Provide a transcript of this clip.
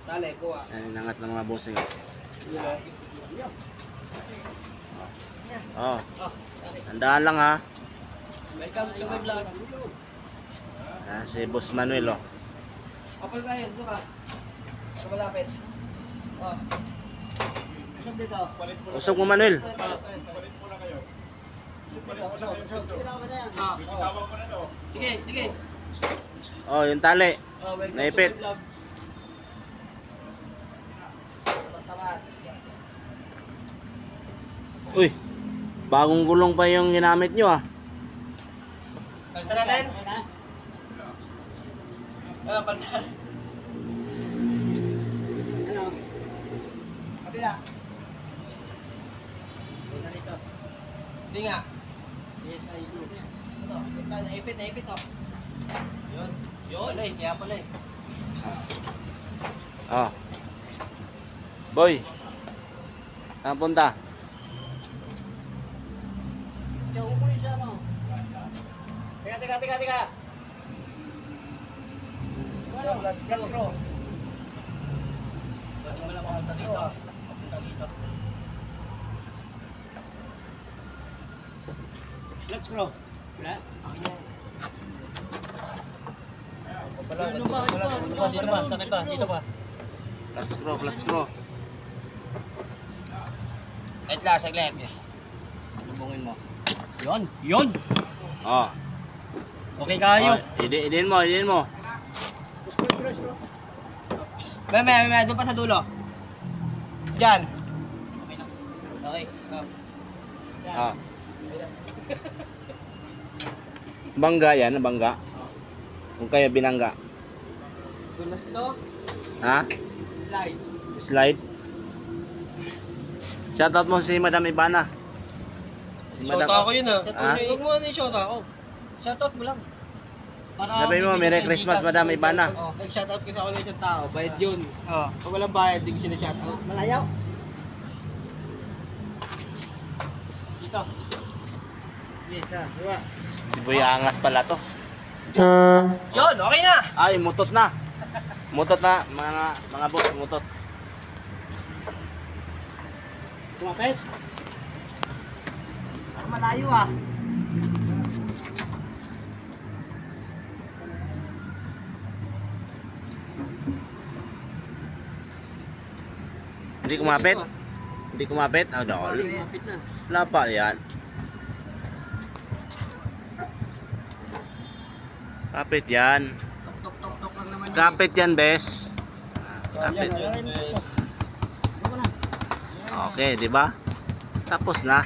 Tali, kuha. Yan, inangat ng mga bossing. Oh. Tandaan lang ha. Welcome to my vlog. Si Boss Manuel oh. Kapal tayo, dito ka. Sa malapit. Oh. Isang dito. Usog mo Manuel. Palit muna kayo. Sige, sige. Oh, yung tali. Welcome Naipit. to my vlog. Tamat. Uy. Bagong gulong pa yung ginamit nyo ah. Palitan natin. Palitan. Ano? Kabila. Palitan dito. Hindi nga. Yes, I do. Ito, naipit oh. Yun. Yun. Kaya pala eh. Oh. Boy. Saan punta? Kaya umuwi siya mo. Teka. Let's go. Pwede mo lang mapunta dito. Mapunta dito. Let's go. Wala? Dito ba? Let's go. Wait lang, saglit. Bubungin mo. Yun! Oh. Okay kayo. Oh, idin mo. May, doon pa sa dulo. Diyan. Okay. Ah. Bangga yan, bangga. Kung kaya binangga. Dulas to. Ha? Slide. Slide. Shoutout mo si Madam Ivana. Shoutout ako yun ah. Ah? Huwag mo ano yung shoutout ako. Shoutout mo lang. Sabi mo, Merry Christmas Madam Ivana. Oh, nag-shoutout ko sa ako ng isang tao, bayad yun. Oh. Pag walang bayad, di ko siya na-shoutout. Malayaw. Dito. Yes, diba? Si Boy Angas pala to. Yun, okay na! Ay, mutot na. Mutot na, mga boss, mutot. Kumapit. Parang malayo ah. Hindi kumapit? Hindi kumapit? Ah, dahil. Kumapit na. Wala pa yan. Kapit yan. Tok lang naman. Kapit yan, bes. Kapit. Okay, di ba? Tapos na.